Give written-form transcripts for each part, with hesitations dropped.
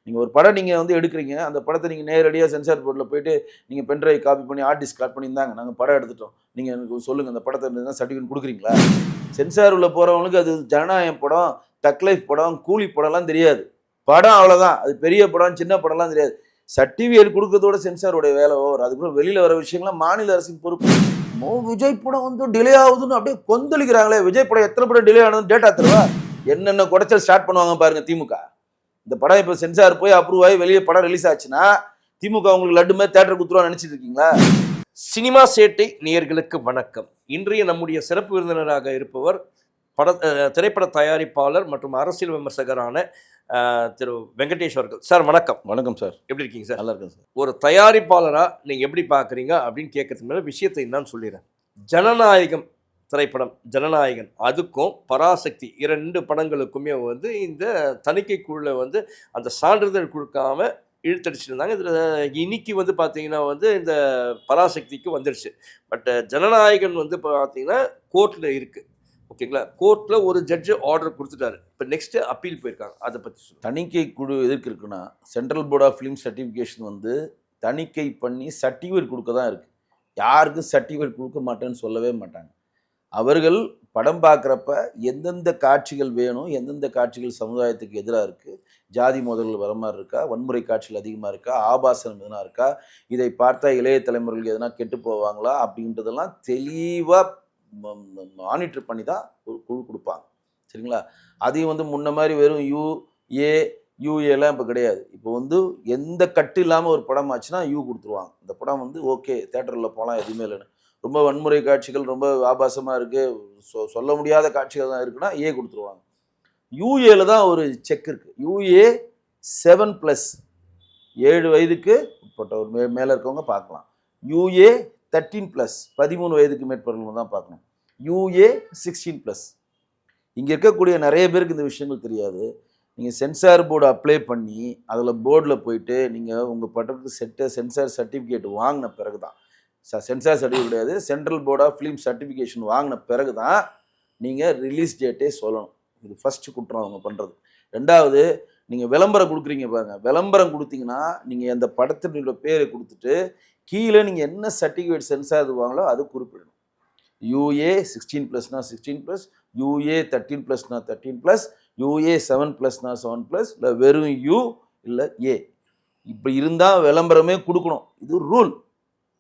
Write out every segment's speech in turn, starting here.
நீங்கள் ஒரு படம் நீங்கள் வந்து எடுக்கிறீங்க, அந்த படத்தை நீங்கள் நேரடியாக சென்சார் போர்டில் போயிட்டு நீங்கள் பென்ட்ரைவ் காப்பி பண்ணி ஹார்ட் டிஸ்க் கார்ட் பண்ணியிருந்தாங்க, நாங்கள் படம் எடுத்துட்டோம், நீங்கள் எனக்கு சொல்லுங்கள் அந்த படத்தை இருந்தால் சர்டிஃபிகேட் கொடுக்குறீங்களா? சென்சார் உள்ள போகிறவங்களுக்கு அது ஜனநாயகம் படம், தக் லைஃப் படம், கூலி படம்லாம் தெரியாது. படம் அவ்வளோதான், அது பெரிய படம் சின்ன படம்லாம் தெரியாது. சர்டிஃபிகேட் கொடுக்கறதோட சென்சாருடைய வேலை ஓவர். அதுக்கப்புறம் வெளியில் வர விஷயங்கள்லாம் மாநில அரசின் பொறுப்பு. விஜய் படம் வந்து டிலே ஆகுதுன்னு அப்படியே கொந்தளிக்கிறாங்களே. விஜய் படம் எத்தனை படம் டிலே ஆனதுன்னு டேட்டா தருவா? என்னென்ன குடைச்சல் ஸ்டார்ட் பண்ணுவாங்க பாருங்க திமுக. இந்த படம் இப்போ சென்சார் போய் அப்ரூவ் ஆகி வெளியே படம் ரிலீஸ் ஆச்சுன்னா திமுக உங்களுக்கு லட்டு மாதிரி தேட்டர் குத்துருவா நினைச்சிட்டு இருக்கீங்களா? சினிமா சேட்டை நேயர்களுக்கு வணக்கம். இன்றைய நம்முடைய சிறப்பு விருந்தினராக இருப்பவர் திரைப்பட தயாரிப்பாளர் மற்றும் அரசியல் விமர்சகரான திரு வெங்கடேஷ் அவர்கள். சார் வணக்கம். வணக்கம் சார். எப்படி இருக்கீங்க சார்? நல்லா இருக்கேன் சார். ஒரு தயாரிப்பாளராக நீங்கள் எப்படி பார்க்குறீங்க அப்படின்னு கேட்கறதுக்கு மேலே விஷயத்தை என்னன்னு சொல்லிடுறேன். ஜனநாயகம் திரைப்படம், ஜனநாயகன், அதுக்கும் பராசக்தி 2 படங்களுக்குமே வந்து இந்த தணிக்கை குழுவில் வந்து அந்த சான்றிதழ் கொடுக்காம இழுத்தடிச்சிட்டு இருந்தாங்க. இதில் இன்னைக்கு வந்து பார்த்தீங்கன்னா வந்து இந்த பராசக்திக்கு வந்துடுச்சு. பட் ஜனநாயகன் வந்து பார்த்தீங்கன்னா கோர்ட்டில் இருக்குது. ஓகேங்களா? கோர்ட்டில் ஒரு ஜட்ஜு ஆர்டர் கொடுத்துட்டாரு. இப்போ நெக்ஸ்ட்டு அப்பீல் போயிருக்காங்க. அதை பற்றி சொல்லுங்கள். தணிக்கை குழு எதுக்கு இருக்குன்னா, central board of film certification வந்து தணிக்கை பண்ணி சர்டிஃபிகேட் கொடுக்க தான் இருக்குது. யாருக்கும் சர்டிஃபிகேட் கொடுக்க மாட்டேன்னு சொல்லவே மாட்டாங்க. அவர்கள் படம் பார்க்குறப்ப எந்தெந்த காட்சிகள் வேணும், எந்தெந்த காட்சிகள் சமுதாயத்துக்கு எதிராக இருக்குது, ஜாதி மோதல்கள் வர மாதிரி இருக்கா, வன்முறை காட்சிகள் அதிகமாக இருக்கா, ஆபாசம் எதுனா இருக்கா, இதை பார்த்தா இளைய தலைமுறைகள் எதனா கெட்டு போவாங்களா அப்படின்றதெல்லாம் தெளிவாக மானிட்டர் பண்ணி தான் ஒரு குழு கொடுப்பாங்க. சரிங்களா? அதையும் வந்து முன்ன மாதிரி வெறும் யூஏலாம் இப்போ கிடையாது. இப்போ வந்து எந்த கட்டு இல்லாமல் ஒரு படம் ஆச்சுன்னா கொடுத்துருவாங்க. இந்த படம் வந்து ஓகே தேட்டரில் போகலாம், எதுவுமே இல்லைன்னு. ரொம்ப வன்முறை காட்சிகள், ரொம்ப ஆபாசமாக இருக்குது, சொல்ல முடியாத காட்சிகள் தான் இருக்குன்னா கொடுத்துருவாங்க. யூஏல தான் ஒரு செக் இருக்குது. யூஏ 7+, 7 வயதுக்கு உட்பட்டவர் மேலே இருக்கவங்க பார்க்கலாம். யூஏ 13+, 13 வயதுக்கு மேற்பட்டவங்க தான் பார்க்கணும். யூஏ 16+. இங்கே இருக்கக்கூடிய நிறைய பேருக்கு இந்த விஷயங்கள் தெரியாது. நீங்கள் சென்சார் போர்டு அப்ளை பண்ணி அதில் போர்டில் போயிட்டு நீங்கள் உங்கள் படத்துக்கு சென்சார் சர்டிஃபிகேட் வாங்கின பிறகு தான், சென்சார் சர்டிஃபிகேட் கிடையாது, central board of film certification வாங்கின பிறகு தான் நீங்கள் ரிலீஸ் டேட்டே சொல்லணும். இது ஃபஸ்ட்டு குற்றம் அவங்க பண்ணுறது. 2வது, நீங்கள் விளம்பரம் கொடுக்குறீங்க பாருங்கள். விளம்பரம் கொடுத்தீங்கன்னா நீங்கள் அந்த படத்தினோட பேரை கொடுத்துட்டு கீழே நீங்கள் என்ன சர்டிஃபிகேட் சென்சார் இதுவாங்களோ அது குறிப்பிடணும். யூஏ 16+னா 16+, யூஏ 13+னா 13+, யூஏ 7+னா 7+, இல்லை வெறும் யூ இல்லை ஏ, இப்படி இருந்தால் விளம்பரமே கொடுக்கணும். இது ரூல்.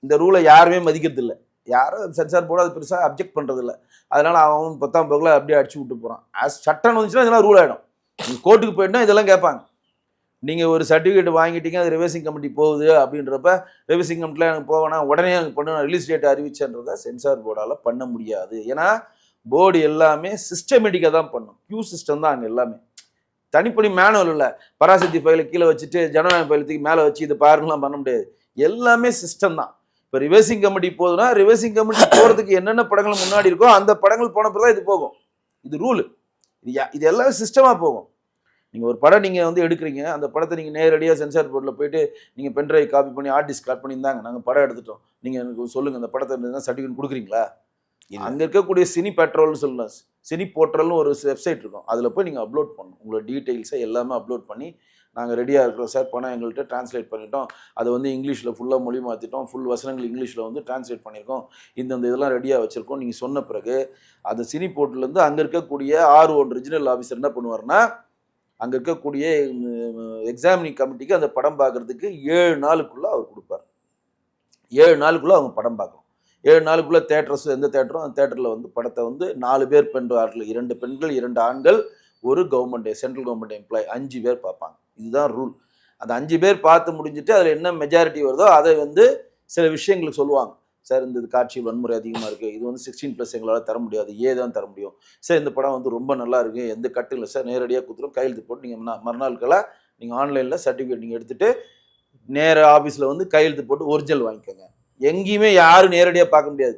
இந்த ரூலை யாருமே மதிக்கிறது இல்லை. யாரும் சென்சார் போர்டு அது பெருசாக அப்ஜெக்ட் பண்ணுறதில்ல. அதனால் அவன் 10ஆம் பகலில் அப்படியே அடிச்சு விட்டு போகிறான். சட்டம் வந்துச்சுன்னா இதெல்லாம் ரூல் ஆகிடும். நீங்கள் கோர்ட்டுக்கு போயிட்டுனா இதெல்லாம் கேட்பாங்க. நீங்கள் ஒரு சர்டிஃபிகேட் வாங்கிட்டீங்க, அது ரிவைசிங் கமிட்டி போகுது அப்படின்றப்ப ரிவைசிங் கமிட்டியில் எனக்கு போவேனா உடனே எனக்கு பண்ண ரிலீஸ் டேட் அறிவிச்சன்றதை சென்சார் போர்டால் பண்ண முடியாது. ஏன்னா போர்டு எல்லாமே சிஸ்டமேட்டிக்காக தான் பண்ணும். கியூ சிஸ்டம் தான் அங்கே எல்லாமே. தனிப்படி மேனுவல் இல்லை. பராசக்தி ஃபைலை கீழே வச்சுட்டு ஜனநாயக ஃபைலத்துக்கு மேலே வச்சு இது பாருங்கலாம் பண்ண முடியாது. எல்லாமே சிஸ்டம் தான். இப்போ ரிவைசிங் கமிட்டி போகுதுன்னா ரிவைசிங் கமிட்டி போகிறதுக்கு என்னென்ன படங்கள் முன்னாடி இருக்கோ அந்த படங்கள் போன பிறகு தான் இது போகும். இது ரூலு. இது எல்லாமே சிஸ்டமாக போகும். நீங்கள் ஒரு படம் நீங்கள் வந்து எடுக்கிறீங்க, அந்த படத்தை நீங்கள் நேரடியாக சென்சார் போர்டில் போயிட்டு நீங்கள் பென்ட்ரைவ் காப்பி பண்ணி ஹார்ட் டிஸ்க் கார்ட் பண்ணியிருந்தாங்க, நாங்கள் படம் எடுத்துட்டோம், நீங்கள் எனக்கு சொல்லுங்கள் அந்த படத்தை இருந்தால் சர்டிஃபிகேட் கொடுக்குறீங்களா? அங்கே இருக்கக்கூடிய சினி பெட்ரோல்னு சொல்லலாம், சினி போர்ட்டல்னு ஒரு வெப்சைட் இருக்கும். அதில் போய் நீங்கள் அப்லோட் பண்ணணும். உங்களோட டீட்டெயில்ஸை எல்லாமே அப்லோட் பண்ணி நாங்கள் ரெடியாக இருக்கிறோம் சார், பணம் எங்கள்கிட்ட டிரான்ஸ்லேட் பண்ணிட்டோம், அதை வந்து இங்கிலீஷில் ஃபுல்லாக மொழி மாற்றிட்டோம், ஃபுல் வசனங்கள் இங்கிலீஷில் வந்து டிரான்ஸ்லேட் பண்ணியிருக்கோம், இந்த இதெல்லாம் ரெடியாக வச்சுருக்கோம் நீங்கள் சொன்ன பிறகு அந்த சினி போர்ட்டல்லேருந்து அங்கே இருக்கக்கூடிய R1 ரிஜினல் ஆஃபீஸர் என்ன பண்ணுவார்னா, அங்கே இருக்கக்கூடிய எக்ஸாமினிங் கமிட்டிக்கு அந்த படம் பார்க்குறதுக்கு 7 நாளுக்குள்ளே அவர் கொடுப்பார். 7 நாளுக்குள்ளே அவங்க படம் பார்க்கணும். 7 நாளுக்குள்ளே தேட்டர்ஸ் எந்த தேட்டரும் அந்த தேட்டரில் வந்து படத்தை வந்து 4 பேர் ஆட்கள், 2 பெண்கள் 2 ஆண்கள், ஒரு சென்ட்ரல் கவர்மெண்ட் எம்ப்ளாயி 5 பேர் பார்ப்பாங்க. இதுதான் ரூல். அந்த 5 பேர் பார்த்து முடிஞ்சுட்டு அதில் என்ன மெஜாரிட்டி வருதோ அதை வந்து சில விஷயங்களுக்கு சொல்லுவாங்க. சார் இந்த காட்சி வன்முறை அதிகமாக இருக்குது, இது வந்து 16+ எங்களால் தர முடியாது, தான் தர முடியும். சார் இந்த படம் வந்து ரொம்ப நல்லா இருக்குது, எந்த கட்டு இல்லை சார், நேரடியாக கொடுத்துரும், கையெழுத்து போட்டு நீங்கள் மறுநாளுக்கெல்லாம் நீங்கள் ஆன்லைனில் சர்டிஃபிகேட் நீங்கள் எடுத்துகிட்டு நேராக ஆஃபீஸில் வந்து கையெழுத்து போட்டு ஒரிஜினல் வாங்கிக்கோங்க. எங்கேயுமே யாரும் நேரடியாக பார்க்க முடியாது.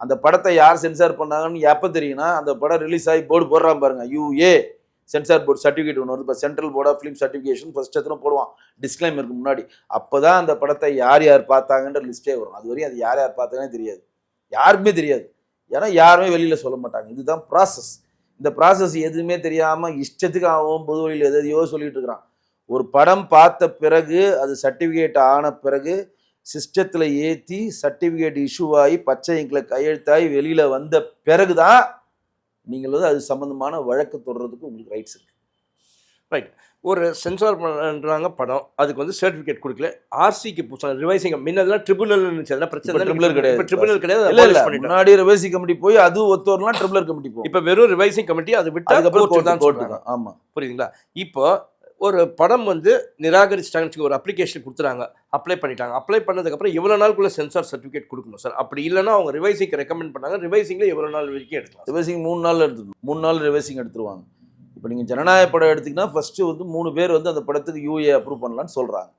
அந்த படத்தை யார் சென்சார் பண்ணாங்கன்னு எப்போ தெரியும்னா, அந்த படம் ரிலீஸ் ஆகி போர்டு போடுறான் பாருங்க, யூஏ சென்சார் போர்டு சர்டிஃபிகேட் ஒன்று வருது. இப்போ central board of film certification first எத்தனை போடுவான் டிஸ்க்ளைமருக்கு முன்னாடி. அப்போ தான் அந்த படத்தை யார் யார் பார்த்தாங்கன்ற லிஸ்ட்டே வரும். அது வரையும் அது யார் யார் பார்த்தாங்கன்னே தெரியாது, யாருக்குமே தெரியாது. ஏன்னா யாருமே வெளியில் சொல்ல மாட்டாங்க. இதுதான் ப்ராசஸ். இந்த ப்ராசஸ் எதுவுமே தெரியாமல் இஷ்டத்துக்கு ஆகும் பொது வழியில் எதையோ சொல்லிட்டு இருக்கிறான். ஒரு படம் பார்த்த பிறகு அது சர்டிஃபிகேட் ஆன பிறகு சிஸ்டத்தில் ஏற்றி சர்டிஃபிகேட் இஷ்யூ ஆகி பச்சை இங்கில் கையெழுத்தாகி வெளியில் வந்த பிறகு தான் நீங்கள் வந்து அது சம்மந்தமான வழக்கு தொடர்றதுக்கு உங்களுக்கு ரைட்ஸ் இருக்குது. ரைட். ஒரு சென்சார் பண்ணுறாங்க படம், அதுக்கு வந்து சர்டிஃபிகேட் கொடுக்கல, ஆர்சிக்கு ரிவைசிங் முன்னதெல்லாம் ட்ரிபுனல் இருந்துச்சு, அதெல்லாம் பிரச்சனை ட்ரிபுனல் கிடையாது. இப்போ ட்ரிபுனல் கிடையாது. இல்லை இல்லை, முன்னாடி ரிவைசிங் கமிட்டி போய் அது ஒத்துவரலாம், ட்ரிபுனல் கமிட்டி போகும். இப்போ வெறும் ரிவைசிங் கமிட்டி அது விட்டு கோர்ட்டு தான். ஆமாம், புரியுதுங்களா? இப்போ ஒரு படம் வந்து நிராகரிச்சிட்டாங்கன்னு ஒரு அப்ளிகேஷன் கொடுத்துறாங்க, அப்ளை பண்ணிட்டாங்க. அப்ளை பண்ணதுக்கப்புறம் எவ்வளோ நாளுக்குள்ள சென்சார் சர்டிஃபிகேட் கொடுக்கணும் சார்? அப்படி இல்லைன்னா அவங்க ரிவைசிங்க்கு ரெக்கமெண்ட் பண்ணாங்க, ரிவைசிங்கில் எவ்வளோ நாள் வரைக்கும் எடுக்கலாம்? ரிவைசிங் 3 நாள் எடுத்துக்கணும். 3 நாள் ரிவைசிங் எடுத்துருவாங்க. இப்போ நீங்கள் ஜனநாயக படம் எடுத்திங்கன்னா ஃபஸ்ட்டு வந்து 3 பேர் வந்து அந்த படத்துக்கு யூஏ அப்ரூவ் பண்ணலான்னு சொல்கிறாங்க.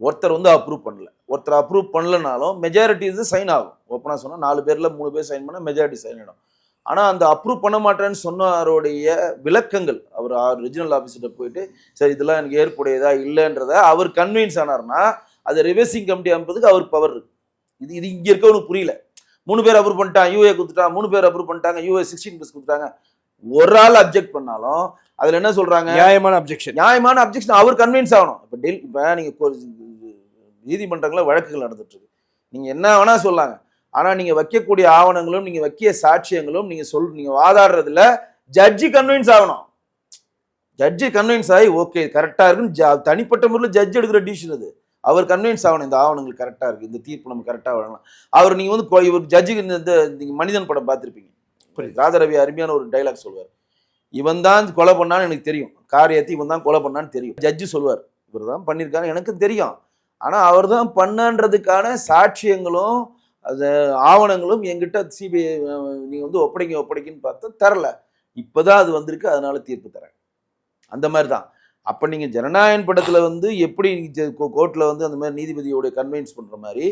ஒருத்தர் வந்து அப்ரூவ் பண்ணல. ஒருத்தர் அப்ரூவ் பண்ணலனாலும் மெஜாரிட்டி வந்து சைன் ஆகும். ஓப்பனாக சொன்னால் 4 பேரில் 3 பேர் சைன் பண்ணால் மெஜாரிட்டி சைன் ஆகிடும். ஆனால் அந்த அப்ரூவ் பண்ண மாட்டேன்னு சொன்னவருடைய விளக்கங்கள் அவர் ரிஜினல் ஆஃபீஸர்கிட்ட போயிட்டு சரி இதெல்லாம் எனக்கு ஏற்புடையதா இல்லைன்றத அவர் கன்வின்ஸ் ஆனார்னா அது ரிவைசிங் கமிட்டி அமைப்பதுக்கு அவர் பவர் இருக்கு. இது இங்கே இருக்கவனுக்கு புரியல. 3 பேர் அப்ரூவ் பண்ணிட்டான், யூஏ கொடுத்துட்டான், 3 பேர் அப்ரூவ் பண்ணிட்டாங்க, யூஏ 16+ கொடுத்தாங்க. ஒரு ஆள் அப்ஜெக்ட் பண்ணாலும் அதில் என்ன சொல்கிறாங்க? நியாயமான அப்ஜெக்ஷன். அவர் கன்வின்ஸ் ஆகணும். இப்போ நீங்கள் நீதிமன்றங்களில் வழக்குகள் நடந்துட்டு இருக்கு. நீங்கள் என்ன வேணா சொல்லாங்க, ஆனால் நீங்கள் வைக்கக்கூடிய ஆவணங்களும் நீங்கள் வைக்கிய சாட்சியங்களும் நீங்கள் வாதாடுறதுல ஜட்ஜி கன்வின்ஸ் ஆகணும். ஜட்ஜி கன்வின்ஸ் ஆகி ஓகே கரெக்டாக இருக்குன்னு தனிப்பட்ட முறையில் ஜட்ஜ் எடுக்கிற டிசிஷன் அது. அவர் கன்வின்ஸ் ஆகணும் இந்த ஆவணங்கள் கரெக்டாக இருக்குது, இந்த தீர்ப்பு நம்ம கரெக்டாக வழங்கலாம். அவர் நீங்கள் வந்து இவர் ஜட்ஜுக்கு இந்த நீங்கள் மனிதன் படம் பார்த்துருப்பீங்க. ராதாரவி அருமையான ஒரு டைலாக் சொல்வார். இவன் தான் கொலை பண்ணான்னு எனக்கு தெரியும், கார் ஏற்றி இவன் தான் கொலை பண்ணான்னு தெரியும். ஜட்ஜு சொல்வார் இவர் தான் பண்ணியிருக்காரு எனக்கு தெரியும், ஆனால் அவர் தான் பண்ணன்றதுக்கான சாட்சியங்களும் அது ஆவணங்களும் எங்கிட்ட சிபிஐ நீங்கள் வந்து ஒப்படைக்குன்னு பார்த்தா தரல. இப்போதான் அது வந்திருக்கு, அதனால தீர்ப்பு தரேன். அந்த மாதிரி தான். அப்போ நீங்கள் ஜனநாயகன் படத்தில் வந்து எப்படி கோர்ட்டில் வந்து அந்த மாதிரி நீதிபதியோட கன்வின்ஸ் பண்ணுற மாதிரி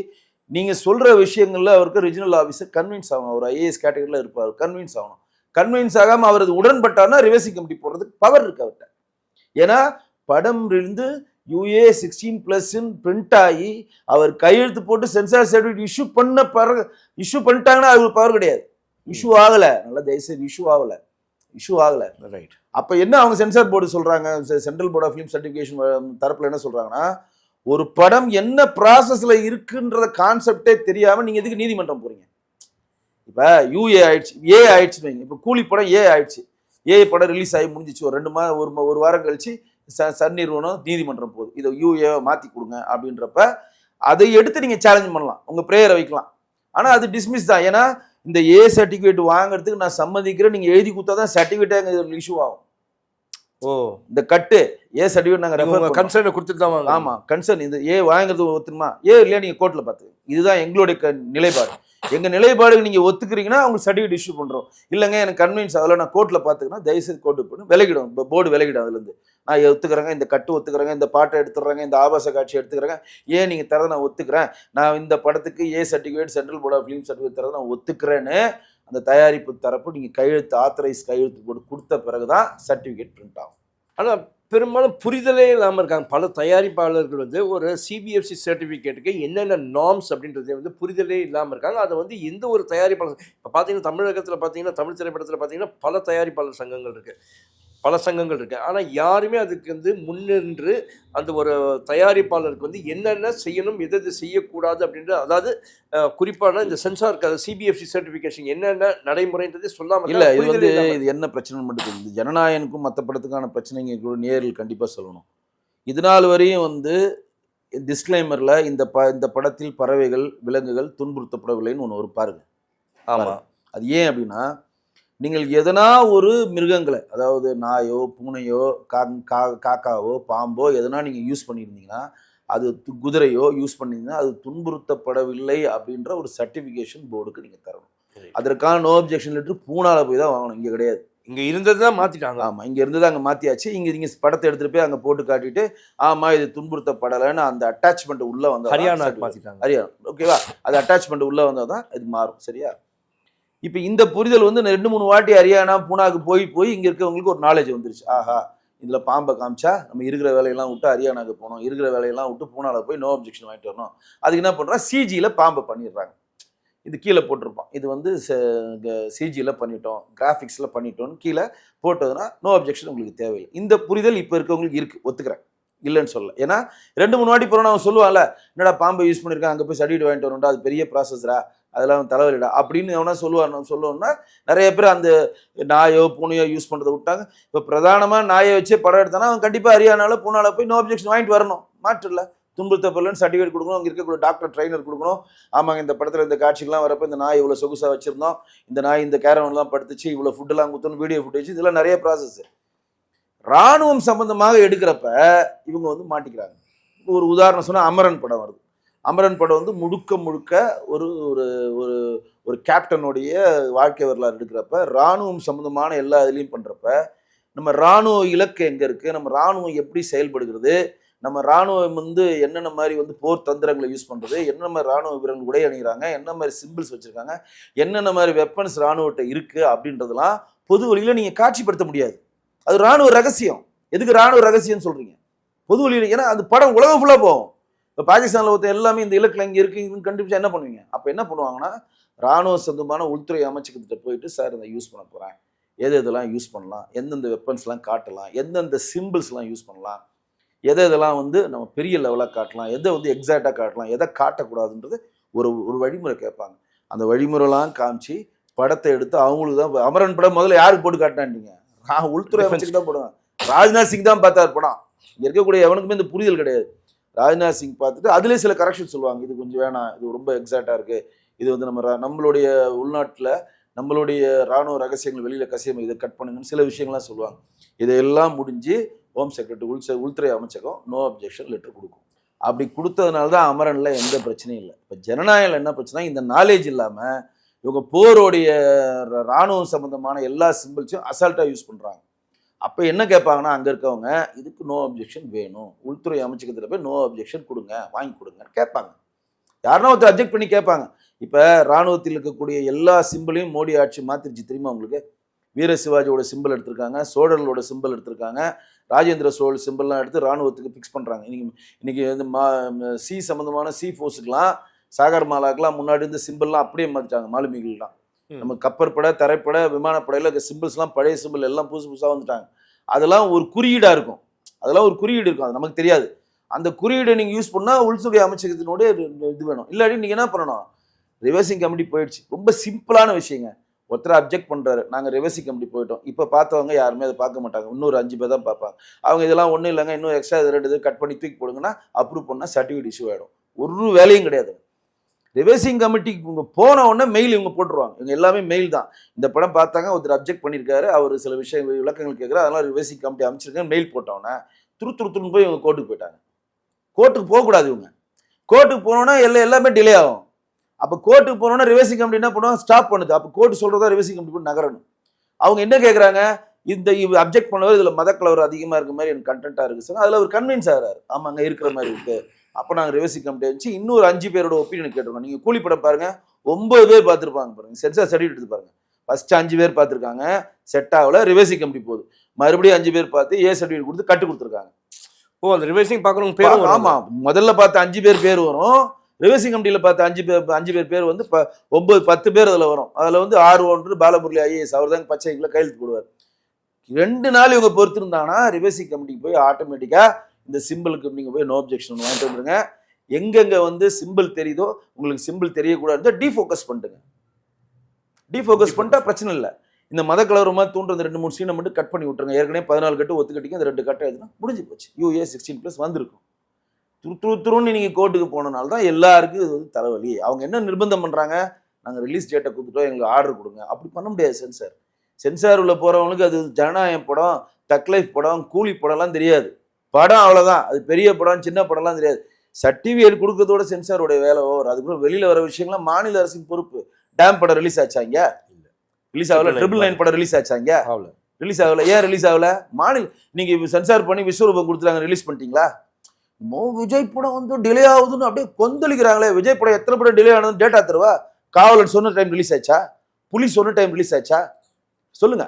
நீங்கள் சொல்கிற விஷயங்களில் அவருக்கு ரிஜினல் ஆஃபீஸர் கன்வின்ஸ் ஆகணும். அவர் ஐஏஎஸ் கேட்டகரியில் இருப்பார், கன்வின்ஸ் ஆகணும். கன்வின்ஸ் ஆகாமல் அவர் அது உடன்பட்டார்னா ரிவைசிங் கமிட்டி போடுறதுக்கு பவர் இருக்கு அவர்கிட்ட. ஏன்னா படம் இருந்து யூஏ 16+ பிரிண்ட் ஆகி அவர் கையெழுத்து போட்டு சென்சார் சர்டிஃபிகேட் இஷ்யூ பண்ணிட்டாங்கன்னா அது பவர் கிடையாது. இஷ்யூ ஆகலை, நல்லா தயவுசெய்து இஷ்யூ ஆகலை. ரைட். அப்போ என்ன அவங்க சென்சார் போர்டு சொல்கிறாங்க, central board of film certification தரப்பில் என்ன சொல்கிறாங்கன்னா, ஒரு படம் என்ன ப்ராசஸில் இருக்குன்ற கான்செப்டே தெரியாமல் நீங்கள் எதுக்கு நீதிமன்றம் போகிறீங்க? இப்போ யூஏ ஆயிடுச்சு, ஏ ஆயிடுச்சு வைங்க. இப்போ கூலி படம் ஏ ஆயிடுச்சு, ஏ படம் ரிலீஸ் ஆகி முடிஞ்சிச்சு. ஒரு 2 மாதம் ஒரு வாரம் கழிச்சு சன் நிறுவனம் நீதிமன்றம் போகுது, இதை யூஏவை மாற்றி கொடுங்க அப்படின்றப்ப அதை எடுத்து நீங்கள் சேலஞ்ச் பண்ணலாம், உங்கள் ப்ரேயரை வைக்கலாம். ஆனால் அது டிஸ்மிஸ் தான். ஏன்னா இந்த ஏ சர்டிஃபிகேட் வாங்குறதுக்கு நான் சம்மதிக்கிறேன், நீங்கள் எழுதி கொடுத்தா தான் சர்டிஃபிகேட்டாக இஷ்யூ ஆகும். ஓ இந்த கட்டு ஏ சர்டிஃபிகேட் நாங்கள் கன்சர்னை கொடுத்துட்டு தான் வாங்க. ஆமாம், கன்சர்ன் இந்த ஏ வாங்குறது ஒத்துமா ஏ இல்லையா நீங்கள் கோர்ட்டில் பார்த்து. இதுதான் எங்களுடைய நிலைப்பாடு. எங்கள் நிலைப்பாடுக்கு நீங்கள் ஒத்துக்கிறீங்கன்னா உங்களுக்கு சர்டிஃபிகேட் இஷ்யூ பண்ணுறோம். இல்லைங்க எனக்கு கன்வின்ஸ் ஆகலை, நான் கோர்ட்டில் பார்த்துக்கிறேன், தயவுசெய்து கோர்ட்டு போட்டு விலகிடும், இப்போ போர்டு விலகிடும். அதுலேருந்து நான் ஒத்துக்கிறேங்க, இந்த கட்டு ஒத்துக்கிறேங்க, இந்த பாட்டை எடுத்துடுறாங்க, இந்த ஆபாச காட்சி எடுத்துக்கிறேங்க, ஏன் நீங்கள் தரதை நான் ஒத்துக்கிறேன், நான் இந்த படத்துக்கு A certificate central board of film certificate தரதை நான் ஒத்துக்கிறேன்னு அந்த தயாரிப்பு தரப்பு நீங்கள் கையெழுத்து போட்டு கொடுத்த பிறகு தான் சர்டிஃபிகேட் பிரிண்ட் ஆகும். ஆனால் பெரும்பாலும் புரிதலே இல்லாமல் இருக்காங்க. பல தயாரிப்பாளர்கள் வந்து ஒரு சிபிஎஃப்சி சர்டிஃபிகேட்டுக்கு என்னென்ன நார்ம்ஸ் அப்படின்றதே வந்து புரிதலே இல்லாமல் இருக்காங்க. அதை வந்து எந்த ஒரு தயாரிப்பாளர் இப்போ பார்த்தீங்கன்னா தமிழகத்தில் பார்த்தீங்கன்னா தமிழ் திரைப்படத்தில் பார்த்தீங்கன்னா பல தயாரிப்பாளர் சங்கங்கள் இருக்குது, பல சங்கங்கள் இருக்குது. ஆனால் யாருமே அதுக்கு வந்து முன்னின்று அந்த ஒரு தயாரிப்பாளருக்கு வந்து என்னென்ன செய்யணும் எது செய்யக்கூடாது அப்படின்ற, அதாவது குறிப்பான இந்த சென்சார் சிபிஎஃப்சி சர்டிஃபிகேஷன் என்னென்ன நடைமுறைன்றதே சொல்லாமல் இல்லை. இது வந்து இது என்ன பிரச்சனை மட்டும் இந்த ஜனநாயகனுக்கும் மற்ற படத்துக்கான பிரச்சனைங்க கூட நேரில் கண்டிப்பாக சொல்லணும். இது நாள் வரையும் வந்து டிஸ்க்ளைமரில் இந்த படத்தில் பறவைகள் விலங்குகள் துன்புறுத்தப்படவில்லைன்னு ஒன்று ஒரு பாருங்க. ஆமாம். அது ஏன் அப்படின்னா நீங்கள் எதனா ஒரு மிருகங்களை, அதாவது நாயோ பூனையோ காக்காவோ பாம்போ எதனா நீங்கள் யூஸ் பண்ணியிருந்தீங்கன்னா, அது குதிரையோ யூஸ் பண்ணியிருந்தீங்கன்னா அது துன்புறுத்தப்படவில்லை அப்படின்ற ஒரு சர்டிஃபிகேஷன் போர்டுக்கு நீங்கள் தரணும். அதற்கான நோ அப்ஜெக்ஷன் லெட்டர் பூனால போய் தான் வாங்கணும், இங்கே கிடையாது. இங்கே இருந்தது தான் மாற்றிட்டாங்க. ஆமாம், இங்கே இருந்தது அங்கே மாற்றியாச்சு. நீங்கள் படத்தை எடுத்துகிட்டு போய் அங்கே போட்டு காட்டிட்டு ஆமாம் இது துன்புறுத்தப்படலைன்னு அந்த அட்டாச்மெண்ட் உள்ளே வந்தால் ஹரியானா மாற்றிட்டாங்க. ஹரியானா ஓகேவா, அது அட்டாச்மெண்ட் உள்ளே வந்தால் தான் இது மாறும். சரியா? இப்போ இந்த புரிதல் வந்து 2-3 வாட்டி ஹரியானா பூனாக்கு போய் இங்கே இருக்கவங்களுக்கு ஒரு நாலேஜ் வந்துருச்சு. ஆஹா இதில் பாம்பை காமிச்சா நம்ம இருக்கிற வேலையெல்லாம் விட்டு ஹரியானாக்கு போகணும், இருக்கிற வேலையெல்லாம் விட்டு பூனாவில் போய் நோ அப்ஜெக்ஷன் வாங்கிட்டு வரணும். அதுக்கு என்ன பண்ணுறா, சிஜியில் பாம்பை பண்ணிடுறாங்க. இது கீழே போட்டிருப்பான், இது வந்து சிஜியில் பண்ணிட்டோம், கிராஃபிக்ஸில் பண்ணிட்டோம்னு கீழே போட்டதுன்னா நோ அப்ஜெக்ஷன் உங்களுக்கு தேவையில்லை. இந்த புரிதல் இப்போ இருக்கவங்களுக்கு இருக்குது, ஒத்துக்கிறேன். இல்லைன்னு சொல்ல. ஏன்னா 2-3 வாட்டி போகிறோம் அவன் சொல்லுவான்ல, என்னடா பாம்பை யூஸ் பண்ணியிருக்கான், அங்கே போய் சர்டிஃபிகேட் வாங்கிட்டு வரணும்டா, அது பெரிய ப்ராசஸ்ரா, அதெல்லாம் தலைவலிடா அப்படின்னு எவனா சொல்லுவோம்னா நிறைய பேர் அந்த நாயோ பூனையோ யூஸ் பண்ணுறதை விட்டாங்க. இப்போ பிரதானமாக நாயை வச்சே படம் எடுத்தானா அவன் கண்டிப்பாக ஹரியானால பூனால போய் நோ அப்ஜெக்ஷன் வாங்கிட்டு வரணும், மாற்று இல்லை. துன்புறுத்தப்படலன்னு சர்டிஃபிகேட் கொடுக்கணும், அங்கே இருக்கக்கூடிய டாக்டர் ட்ரைனர் கொடுக்கணும். ஆமாங்க இந்த படத்தில் இந்த காட்சிகள்லாம் வரப்போ இந்த நாய் இவ்வளோ சொகுசாக வச்சுருந்தோம், இந்த நாய் இந்த கேரவன்லாம் படுத்துச்சு, இவ்வளோ ஃபுட்டெல்லாம் கொடுத்தோம், வீடியோ ஃபுட்டேஜ், இதெல்லாம் நிறைய ப்ராசஸ். ராணுவம் சம்பந்தமாக எடுக்கிறப்ப இவங்க வந்து மாட்டிக்கிறாங்க. ஒரு உதாரணம் சொன்னால் அமரன் படம் வருது. அமரன் படம் வந்து முழுக்க முழுக்க ஒரு ஒரு ஒரு ஒரு கேப்டனுடைய வாழ்க்கை வரலாறு எடுக்கிறப்ப ராணுவம் சம்பந்தமான எல்லா இதுலையும் பண்ணுறப்ப நம்ம ராணுவ இலக்கு எங்கே இருக்குது, நம்ம ராணுவம் எப்படி செயல்படுகிறது, நம்ம ராணுவம் வந்து என்னென்ன மாதிரி வந்து போர் தந்திரங்களை யூஸ் பண்ணுறது, என்னென்ன மாதிரி ராணுவ வீரர்கள் உடை அணிகிறாங்க, என்ன மாதிரி சிம்பிள்ஸ் வச்சுருக்காங்க, என்னென்ன மாதிரி வெப்பன்ஸ் ராணுவத்தை இருக்குது அப்படின்றதெல்லாம் பொது வழியில் நீங்கள் காட்சிப்படுத்த முடியாது. அது ராணுவ ரகசியம். எதுக்கு ராணுவ ரகசியம்னு சொல்கிறீங்க? பொது வழியில். ஏன்னா அது படம் உலகம் ஃபுல்லாக போகும். இப்போ பாகிஸ்தானில் ஒருத்தர் எல்லாமே இந்த இலக்கில் இங்கே இருக்குன்னு கண்டுபிடிச்சா என்ன பண்ணுவீங்க? அப்போ என்ன பண்ணுவாங்கன்னா ராணுவ சொந்தமான உள்துறை அமைச்சகத்திட்ட போயிட்டு சார் இதை யூஸ் பண்ண போகிறேன், எது இதெல்லாம் யூஸ் பண்ணலாம், எந்தெந்த வெப்பன்ஸ்லாம் காட்டலாம், எந்தெந்த சிம்பிள்ஸ்லாம் யூஸ் பண்ணலாம், இதெல்லாம் வந்து நம்ம பெரிய லெவலாக காட்டலாம், எதை வந்து எக்ஸாக்டாக காட்டலாம், எதை காட்டக்கூடாதுன்றது ஒரு வழிமுறை கேட்பாங்க. அந்த வழிமுறைலாம் காமிச்சு படத்தை எடுத்து அவங்களுக்கு தான். அமரன் படம் முதல்ல யாருக்கு போட்டு காட்டினாண்டீங்க? உள்துறை அமைச்சருக்கு தான் போடுவேன். ராஜ்நாத் சிங் தான் பார்த்தார் படம். இங்கே இருக்கக்கூடிய எவனுக்குமே இந்த புரிதல் கிடையாது. ராஜ்நாத் சிங் பார்த்துட்டு அதுலேயே சில கரெக்ஷன் சொல்லுவாங்க, இது கொஞ்சம் வேணாம், இது ரொம்ப எக்ஸாக்டாக இருக்குது, இது வந்து நம்மளுடைய உள்நாட்டில் நம்மளுடைய ராணுவ ரகசியங்கள் வெளியில் கசியம், இதை கட் பண்ணுங்கன்னு சில விஷயங்கள்லாம் சொல்லுவாங்க. இதையெல்லாம் முடிஞ்சு ஹோம் செக்ரட்டரி உள்துறை அமைச்சகம் நோ அப்ஜெக்ஷன் லெட்டர் கொடுக்கும். அப்படி கொடுத்ததுனால தான் அமரனில் எந்த பிரச்சனையும் இல்லை. இப்போ ஜனநாயகம் என்ன பிரச்சனை, இந்த நாலேஜ் இல்லாமல் இவங்க போரோடைய ராணுவம் சம்பந்தமான எல்லா சிம்பிள்ஸையும் அசால்ட்டாக யூஸ் பண்ணுறாங்க. அப்போ என்ன கேட்பாங்கன்னா அங்கே இருக்கவங்க இதுக்கு நோ அப்ஜெக்ஷன் வேணும், உள்துறை அமைச்சகத்தில் போய் நோ அப்ஜெக்ஷன் கொடுங்க, வாங்கி கொடுங்கன்னு கேட்பாங்க. யாருன்னா ஒருத்தர் அப்ஜெக்ட் பண்ணி கேட்பாங்க. இப்போ ராணுவத்தில் இருக்கக்கூடிய எல்லா சிம்பிளையும் மோடி ஆட்சி மாத்திருச்சு தெரியுமா உங்களுக்கு? வீர சிவாஜியோட சிம்பிள் எடுத்திருக்காங்க, சோழர்களோட சிம்பிள் எடுத்திருக்காங்க, ராஜேந்திர சோழ் சிம்பிள்லாம் எடுத்து ராணுவத்துக்கு ஃபிக்ஸ் பண்ணுறாங்க. இன்னைக்கு வந்து சி சம்மந்தமான சி ஃபோர்ஸுக்கெலாம் சாகர் மாலாக்கெலாம் முன்னாடி இருந்த சிம்பிள்லாம் அப்படியே மாற்றிட்டாங்க. மாலுமிகள்லாம் நம்ம கப்பற்படை தரைப்படை விமானப்படையில் சிம்பிள்ஸ்லாம் பழைய சிம்பிள் எல்லாம் புதுசாக வந்துட்டாங்க. அதெல்லாம் ஒரு குறியீடாக இருக்கும், அதெல்லாம் ஒரு குறியீடு இருக்கும், அது நமக்கு தெரியாது. அந்த குறியீடை நீங்கள் யூஸ் பண்ணால் உள்துறை அமைச்சகத்தினோட இது வேணும். இல்லாட்டி நீங்கள் என்ன பண்ணணும், ரிவர்சிங் கமிட்டி போயிடுச்சு. ரொம்ப சிம்பிளான விஷயங்க. ஒருத்தர் அப்ஜெக்ட் பண்ணுறாரு, நாங்கள் ரிவர்சிங் கமிட்டி போயிட்டோம். இப்போ பார்த்தவங்க யாருமே அதை பார்க்க மாட்டாங்க, இன்னொரு 5 பேர் தான் பார்ப்பாங்க. அவங்க இதெல்லாம் ஒன்றும் இல்லைங்க, இன்னும் எக்ஸ்ட்ரா 2 இது கட் பண்ணி தூக்கி போடுங்கன்னா அப்ரூவ் பண்ணால் சர்டிஃபிகேட் இஷ்யூ ஆகிடும். ஒரு வேலையும் கிடையாது. ரிவர்சிங் கமிட்டிக்கு இவங்க போன உடனே மெயில் இவங்க போட்டுருவாங்க. இவங்க எல்லாமே மெயில் தான். இந்த படம் பார்த்தாங்க, ஒருத்தர் அப்ஜெக்ட் பண்ணியிருக்காரு, அவர் சில விஷயம் விளக்கங்கள் கேட்குறாரு, அதெல்லாம் ரிவர்சிங் கமிட்டி அமைச்சிருக்கேன் மெயில் போட்டோன்னே துருத்துன்னு போய் இவங்க கோர்ட்டுக்கு போயிட்டாங்க. கோர்ட்டுக்கு போகக்கூடாது. இவங்க கோர்ட்டுக்கு போனோன்னா எல்லாமே டிலே ஆகும். அப்போ கோர்ட்டுக்கு போனோன்னா ரிவர்சிங் கமிட்டி என்ன பண்ணுவாங்க, ஸ்டாப் பண்ணுது. அப்போ கோர்ட்டு சொல்கிறதா ரிவர்சிங் கமிட்டி போய் நகரணும். அவங்க என்ன கேட்குறாங்க, இந்த அப்ஜெக்ட் பண்ணவர் இதில் மதக்கலவர் அதிகமாக இருக்க மாதிரி எனக்கு கண்டென்ட்டாக இருக்குது சார். அதில் அவர் கன்வின்ஸ் ஆகிறாரு, ஆமாங்க இருக்கிற மாதிரி இருக்குது. அப்போ நாங்கள் ரிவர்சிங் கமிட்டி வச்சு இன்னொரு 5 பேரோட ஒப்பீனியன் கேட்டிருக்கோம். நீங்கள் கூலி படம் பாருங்கள், 9 பேர் பார்த்துருப்பாங்க பாருங்க. சென்சார் சர்டிஃபிகேட் எடுத்து பாருங்க. ஃபர்ஸ்ட் 5 பேர் பார்த்துருக்காங்க, செட் ஆகல, ரிவர்சிங் கமிட்டி போகுது. மறுபடியும் 5 பேர் பார்த்து ஏ சர்டிஃபிகேட் கொடுத்து கட்டு கொடுத்துருக்காங்க. ஓ, அந்த ரிவர்சிங் பார்க்குறவங்க பேரும்? ஆமாம், முதல்ல பார்த்து 5 பேர் பேர் வரும், ரிவர்சிங் கமிட்டியில் பார்த்து 5 பேர் பேர் வந்து 9-10 பேர் அதில் வரும். அதில் வந்து R1 பாலமுரளி ஐஏஎஸ் அவர் தான் பச்சைக்குள்ள கையெழுத்து போடுவார். 2 நாள் இவங்க பொறுத்திருந்தாங்கன்னா ரிவர்சிங் கமிட்டிக்கு போய் ஆட்டோமேட்டிக்காக இந்த சிம்பிளுக்கு நீங்கள் போய் நோ அப்ஜெக்ஷன் வாங்கிட்டு வந்துருங்க. எங்கெங்கே வந்து சிம்பிள் தெரியுதோ உங்களுக்கு சிம்பிள் தெரியக்கூடாது, டீஃபோக்கஸ் பண்ணிட்டுங்க. டீஃபோக்கஸ் பண்ணிட்டா பிரச்சனை இல்லை. இந்த மத கலவரமாக தூண்டுறது 2-3 சீனை மட்டும் கட் பண்ணி விட்டுருங்க. ஏற்கனவே 14 கட்டு ஒத்துக்கிட்டீங்க, அந்த 2 கட்டை எதுனா முடிஞ்சு போச்சு. UA 16+ வந்திருக்கும். துருன்னு நீங்கள் கோர்ட்டுக்கு போனனால தான் எல்லாருக்கும் இது வந்து தலைவலி. அவங்க என்ன நிர்பந்தம் பண்ணுறாங்க, நாங்கள் ரிலீஸ் டேட்டை கொடுத்துட்டோம், எங்களுக்கு ஆர்டர் கொடுங்க. அப்படி பண்ண முடியாது. சென்சார் உள்ள போகிறவங்களுக்கு அது ஜனநாயகம் படம், தக் லைஃப் படம், கூலி படம்லாம் தெரியாது. படம் அவ்வளோதான், அது பெரிய படம் சின்ன படம்லாம் தெரியாது. சர்டிஃபிகேட் கொடுக்கறதோட சென்சாரோட வேலை ஓவர். அதுக்கப்புறம் வெளியில் வர விஷயங்கள்லாம் மாநில அரசின் பொறுப்பு. டேம் படம் ரிலீஸ் ஆச்சாங்க, ரிலீஸ் ஆகல. 999 படம் ரிலீஸ் ஆச்சாங்க, ரிலீஸ் ஆகல. ஏன் ரிலீஸ் ஆகல? மாநில நீங்கள் சென்சார் பண்ணி விஸ்வரூபம் கொடுத்துருக்காங்க, ரிலீஸ் பண்ணிட்டீங்களா? விஜய் படம் வந்து டிலே ஆகுதுன்னு அப்படியே கொந்தளிக்கிறாங்களே. விஜய் படம் எத்தனை படம் டிலே ஆனதுன்னு டேட்டா தருவா? காவலன் சொன்ன டைம் ரிலீஸ் ஆச்சா? புலி சொன்ன டைம் ரிலீஸ் ஆச்சா? சொல்லுங்க.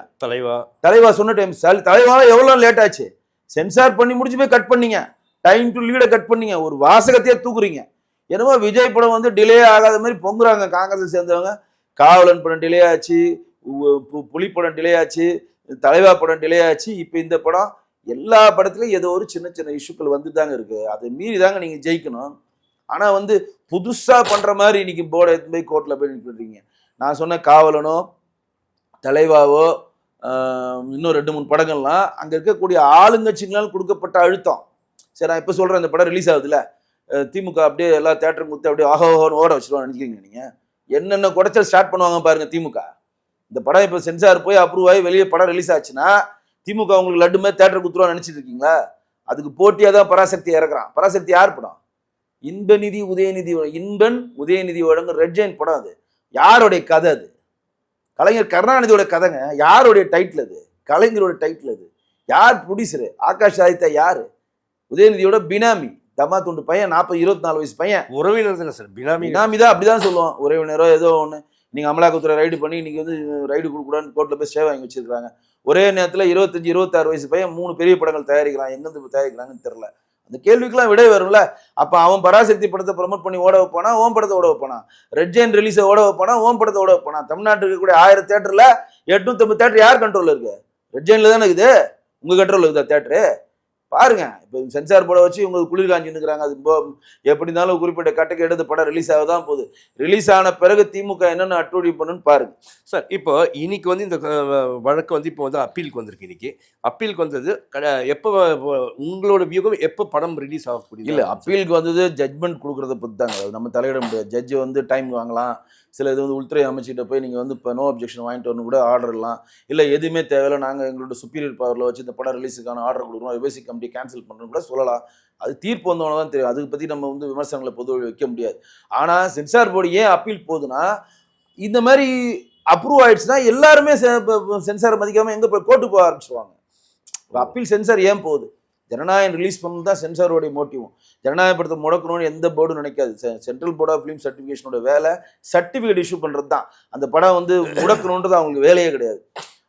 தலைவா சொன்ன டைம், தலைவா எவ்வளோ லேட் ஆச்சு? சென்சார் பண்ணி முடிச்சு போய் கட் பண்ணீங்க, டைம் டு லீடை கட் பண்ணீங்க, ஒரு வாசகத்தையே தூக்குறீங்க. என்னமோ விஜய் படம் வந்து டிலே ஆகாத மாதிரி பொங்குறாங்க காங்கிரஸ் சேர்ந்தவங்க. காவலன் படம் டிலே ஆச்சு, புலி படம் டிலே ஆச்சு, தலைவா படம் டிலே ஆச்சு, இப்போ இந்த படம் எல்லா படத்துலையும் ஏதோ ஒரு சின்ன சின்ன இஷ்யூக்கள் வந்து தாங்க இருக்கு. அதை மீறி தாங்க நீங்க ஜெயிக்கணும். ஆனா வந்து புதுசா பண்ற மாதிரி இன்னைக்கு போர்டை எடுத்து போய் கோர்ட்ல போய் நிற்கிறீங்க. நான் சொன்ன காவலனோ தலைவாவோ இன்னும் 2-3 படங்கள்லாம் அங்க இருக்கக்கூடிய ஆளுங்கட்சிகளால் கொடுக்கப்பட்ட அழுத்தம். சரி நான் இப்ப சொல்றேன், இந்த படம் ரிலீஸ் ஆகுதுல்ல, திமுக அப்படியே எல்லா தேட்டரும் குத்து அப்படியே ஆஹோன்னு ஓட வச்சிருவாங்க நினைக்கிறீங்க நீங்க? என்னென்ன குடைச்சல் ஸ்டார்ட் பண்ணுவாங்க பாருங்க திமுக. இந்த படம் இப்ப சென்சார் போய் அப்ரூவ் ஆகி வெளியே படம் ரிலீஸ் ஆச்சுன்னா திமுக உங்களுக்கு லட்டு மாதிரி தேட்டர் குத்துருவான்னு நினைச்சிட்டு இருக்கீங்களா? அதுக்கு போட்டியா தான் பராசக்தி இறக்குறான். பராசக்தி யார் படம்? இன்பநிதி உதயநிதி வழங்கும் ரெட் ஜெயின் படம். அது யாருடைய கதை? அது கலைஞர் கருணாநிதியோட கதைங்க. யாருடைய டைட்டில் அது? கலைஞரோட டைட்டில் அது. யார் ப்ரொடியூசரு? ஆகாஷ் ஆதித்யா யாரு? உதயநிதியோட பினாமி, தம்மா துண்டு பையன், 24 வயசு பையன். உறவினர் தானே சார், பினாமி தான் அப்படிதான் சொல்லுவோம். உறவினரோ ஏதோ ஒன்று. நீங்க அமலாக்கத்துறை ரைடு பண்ணி இன்னைக்கு வந்து ரைடு கொடுக்கூடாதுன்னு கோர்ட்ல போய் சேவை வாங்கி வச்சிருக்காங்க. ஒரே நேரத்தில் 25-26 வயசு பையன் 3 பெரிய படங்கள் தயாரிக்கிறான். எங்கிருந்து தயாரிக்கிறாங்கன்னு தெரியல. அந்த கேள்விக்கெல்லாம் விடை வரும்ல. அப்ப அவன் பராசக்தி படத்தை ப்ரமோட் பண்ணி ஓட வைப்பானா, ஓம் படத்தை ஓட வைப்பானா? ரெட் ஜெயின் ரிலீஸை ஓட வைப்பானா, ஓம் படத்தை ஓட வைப்பானா? தமிழ்நாட்டில் இருக்கக்கூடிய 1000 தேட்டர்ல 850 தேட்டர் யார் கண்ட்ரோல்ல இருக்கு? ரெட் ஜெயின்ல தானே இருக்குது. உங்க கண்ட்ரோல்ல இருக்குதா தேட்டரு? பாருங்க. இப்போ சென்சார் போர்டை வச்சு உங்களுக்கு குளிர் காஞ்சி நிற்கிறாங்க. அது எப்படி இருந்தாலும் குறிப்பிட்ட கட்டுக்கு எடுத்து படம் ரிலீஸ் ஆக தான் போகுது. ரிலீஸ் ஆன பிறகு திமுக என்னென்ன அட்டூழி பண்ணுன்னு பாருங்க சார். இப்போ இன்னைக்கு வந்து இந்த வழக்கு வந்து இப்போ வந்து அப்பீலுக்கு வந்திருக்கு. இன்னைக்கு அப்பீலுக்கு வந்தது எப்போ உங்களோட வியூகம் எப்போ படம் ரிலீஸ் ஆகக்கூடிய? இல்லை, அப்பீலுக்கு வந்தது ஜட்மெண்ட் கொடுக்குறத பற்றி தாங்க. அது நம்ம தலையிட முடியாது. ஜட்ஜு வந்து டைம் வாங்கலாம். சில இது வந்து உள்துறை அமைச்சிட்ட போய் நீங்கள் வந்து இப்போ நோ அப்ஜெக்ஷன் வாங்கிட்டு வரணும் கூட ஆர்டர்லாம் இல்லை, எதுவுமே தேவையில்லை, நாங்கள் எங்களோட சுப்பீரியர் பவரில் வச்சு இந்த படம் ரிலீஸுக்கான ஆர்டர் கொடுக்குறோம், ரிவர்சி கமிட்டி கேன்சல் பண்ணுறோம் கூட சொல்லலாம். அது தீர்ப்பு வந்தவன தான் தெரியும். அதுக்கு பற்றி நம்ம வந்து விமர்சனங்களை பொது வைக்க முடியாது. ஆனால் சென்சார் போர்டு ஏன் அப்பீல் போகுதுன்னா, இந்த மாதிரி அப்ரூவ் ஆயிடுச்சுன்னா எல்லாருமே சென்சாரை மதிக்காமல் எங்கே போய் கோர்ட்டுக்கு போக ஆரம்பிச்சுவாங்க. இப்போ அப்பீல் சென்சார் ஏன் போகுது? ஜனநாயகம் ரிலீஸ் பண்ணணும் தான் சென்சாரோடைய மோட்டிவும். ஜனநாயக படத்தை முடக்கணும்னு எந்த போர்டும் நினைக்காது. சென்ட்ரல் போர்ட் ஆஃப் ஃபிலிம் சர்டிஃபிகேஷனோட வேலை சர்டிஃபிகேட் இஷ்யூ பண்ணுறது தான். அந்த படம் வந்து முடக்கணுன்றது அவங்களுக்கு வேலையே கிடையாது.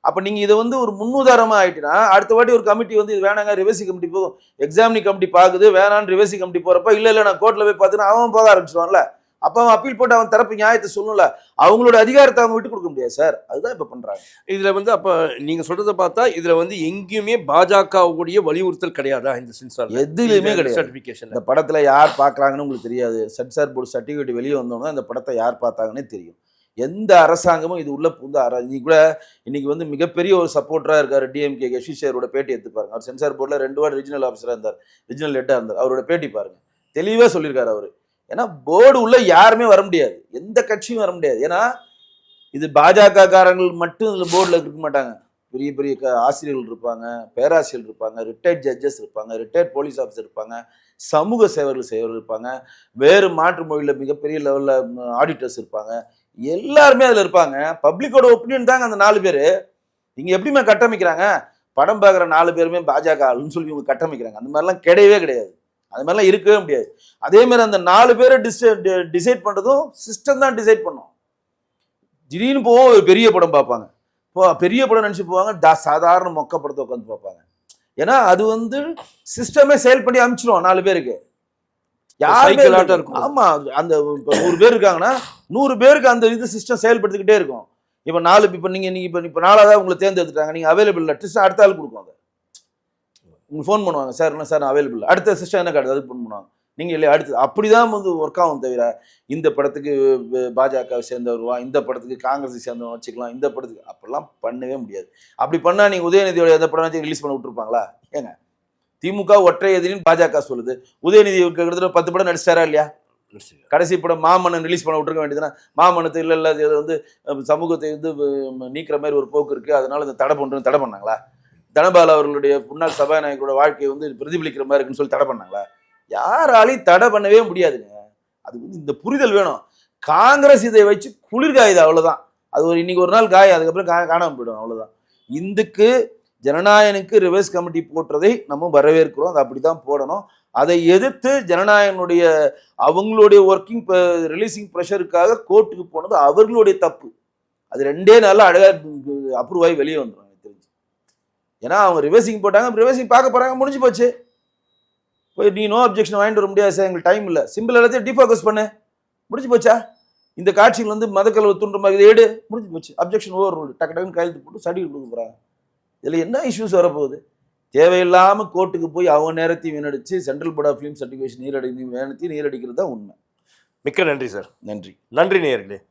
அப்போ நீங்கள் இதை வந்து ஒரு முன்னுதாரணமாக ஆகிட்டுனா அடுத்த வாட்டி ஒரு கமிட்டி வந்து இது வேணாங்க ரிவர்சி கமிட்டி போகும், எக்ஸாமினி கமிட்டி பார்க்குது, வேணான்னு ரிவர்சி கமிட்டி போகிறப்ப இல்லை நான் கோர்ட்டில் போய் பார்த்துன்னா அவன் போக ஆரம்பிச்சிடுவான்ல. அப்போ அவன் அப்பீல் போட்டு அவன் தரப்பு நியாயத்தை சொல்லணும்ல. அவங்களோட அதிகாரத்தை அவங்க விட்டு கொடுக்க முடியாது சார். அதுதான் இப்போ பண்ணுறாங்க. இதில் வந்து அப்போ நீங்கள் சொல்கிறத பார்த்தா இதில் வந்து எங்கேயுமே பாஜகவுடைய வலியுறுத்தல் கிடையாதா இந்த சென்சார்? எதுலையுமே கிடையாது. சர்டிஃபிகேஷன் இந்த படத்தில் யார் பார்க்குறாங்கன்னு உங்களுக்கு தெரியாது. சென்சார் போர்டு சர்டிஃபிகேட் வெளியே வந்தோம்னா இந்த படத்தை யார் பார்த்தாங்கன்னே தெரியும். எந்த அரசாங்கமும் இது உள்ள புந்த இன்னைக்கு கூட இன்னைக்கு வந்து மிகப்பெரிய ஒரு சப்போர்ட்டராக இருக்கார் டிஎம்கே யஷ்வீஷரோட பேட்டி எடுத்து பாருங்க. அவர் சென்சார் போர்டில் 2 வார்டு ரீஜனல் ஆஃபீஸராக இருந்தார், ரீஜனல் ஹெட்டாக இருந்தார். அவரோட பேட்டி பாருங்க, தெளிவாக சொல்லியிருக்காரு அவர். ஏன்னா போர்டு உள்ள யாருமே வர முடியாது, எந்த கட்சியும் வர முடியாது. ஏன்னா இது பாஜக காரங்கள் மட்டும் இதில் போர்டில் இருக்க மாட்டாங்க. பெரிய பெரிய ஆசிரியர்கள் இருப்பாங்க, பேராசிரியர்கள் இருப்பாங்க, ரிட்டையர்ட் ஜட்ஜஸ் இருப்பாங்க, ரிட்டையர்ட் போலீஸ் ஆஃபீஸர் இருப்பாங்க, சமூக சேவர்கள் இருப்பாங்க, வேறு மாற்று மொழியில் மிகப்பெரிய லெவலில் ஆடிட்டர்ஸ் இருப்பாங்க. எல்லாருமே அதில் இருப்பாங்க. பப்ளிக்கோட ஒப்பீனியன் தாங்க அந்த 4 பேர். இங்கே எப்படிமே கட்டமைக்கிறாங்க, படம் பார்க்குற 4 பேருமே பாஜக ஆளுன்னு சொல்லி இவங்க கட்டமைக்கிறாங்க. அந்த மாதிரிலாம் கிடையவே கிடையாது. அது மாதிரிலாம் இருக்கவே முடியாது. அதே மாதிரி அந்த 4 பேரை டிசைட் பண்ணுறதும் சிஸ்டம் தான் டிசைட் பண்ணும். திடீர்னு போவோம் ஒரு பெரிய படம் பார்ப்பாங்க, பெரிய படம் நினச்சி போவாங்க, சாதாரண மொக்க படத்தை உட்காந்து பார்ப்பாங்க. ஏன்னா அது வந்து சிஸ்டமே செயல் பண்ணி அனுப்பிச்சிடும் 4 பேருக்கு. யாருமே இருக்கும். ஆமா, அந்த 100 பேர் இருக்காங்கன்னா 100 பேருக்கு அந்த இது சிஸ்டம் செயல்படுத்திக்கிட்டே இருக்கும். இப்போ 4 இப்போ நீங்கள் இப்போ 4ஆவது உங்களை தேர்ந்தெடுத்துட்டாங்க, நீங்கள் அவைலபிள் இல்லை, அடுத்த ஆள் கொடுக்கும். அதை உங்களுக்கு ஃபோன் பண்ணுவாங்க, சார் என்ன சார் நான் அவைலபிள், அடுத்த சிஸ்டம் என்ன காட்டுது அதுக்கு ஃபோன் பண்ணுவாங்க, நீங்கள் இல்லையா அடுத்து. அப்படிதான் வந்து ஒர்க் ஆகும். தவிர இந்த படத்துக்கு பாஜகவை சேர்ந்தவர் வருவா, இந்த படத்துக்கு காங்கிரஸை சேர்ந்தவன் வச்சுக்கலாம், இந்த படத்துக்கு அப்படிலாம் பண்ணவே முடியாது. அப்படி பண்ணால் நீங்கள் உதயநிதியோட எந்த படம் ரிலீஸ் பண்ண விட்டுருப்பாங்களா? ஏங்க திமுக ஒற்றை எதிரின்னு பாஜக சொல்லுது. உதயநிதி கிட்டத்தட்ட 10 படம் நடிச்சிட்டாரா இல்லையா? கடைசி படம் மாமன்னன் ரிலீஸ் பண்ண விட்டுருக்க வேண்டியதுனா, மாமன்னத்தை இல்லை இது வந்து சமூகத்தை வந்து நீக்கிற மாதிரி ஒரு போக்கு இருக்குது, அதனால இந்த தடை பண்ணுறோன்னு தடை பண்ணாங்களா? தனபால் அவர்களுடைய முன்னாள் சபாநாயகரோட வாழ்க்கையை வந்து பிரதிபலிக்கிற மாதிரி இருக்குன்னு சொல்லி தடை பண்ணாங்களா? யாராலையும் தடை பண்ணவே முடியாதுங்க. அது வந்து இந்த புரிதல் வேணும். காங்கிரஸ் இதை வச்சு குளிர்காயுது, அவ்வளோதான். அது ஒரு இன்னைக்கு ஒரு நாள் காய், அதுக்கப்புறம் காணாமல் போயிடும், அவ்வளோதான். இந்துக்கு ஜனநாயகனுக்கு ரிவர்ஸ் கமிட்டி போட்டதை நம்ம வரவேற்கிறோம். அது அப்படி தான் போடணும். அதை எதிர்த்து ஜனநாயகனுடைய அவங்களுடைய ஒர்க்கிங் ரிலீசிங் ப்ரெஷருக்காக கோர்ட்டுக்கு போனது அவர்களுடைய தப்பு. அது 2 நாளில் அழகாக அப்ரூவ் ஆகி வெளியே வந்துடும் எனக்கு தெரிஞ்சு. ஏன்னா அவங்க ரிவர்சிங் போட்டாங்க, ரிவர்சிங் பார்க்க போகிறாங்க, முடிஞ்சு போச்சு. போய் நீ நோ அப்ஜெக்ஷன் வாங்கிட்டு வர முடியாது சார், எங்களுக்கு டைம் இல்லை, சிம்பிள் எல்லாத்தையும் டிஃபோக்கஸ் பண்ணு, முடிஞ்சு போச்சா? இந்த காட்சிகள் வந்து மதக்கலவை தூண்டுற மாதிரி இதை எடு, முடிஞ்சு போச்சு. அப்ஜெக்ஷன் ஓவர், டக்கு டக்குன்னு கையெழுத்து போட்டு சர்டிஃபிகேட் கொடுக்க போகிறாங்க. இதில் என்ன இஷ்யூஸ் வரப்போகுது? தேவையில்லாமல் கோர்ட்டுக்கு போய் அவங்க நேரத்தையும் வீணடிச்சு central board of film certification நீரடிக்கிறது தான் உண்மை. மிக்க நன்றி சார். நன்றி. நன்றி நேயர்களே.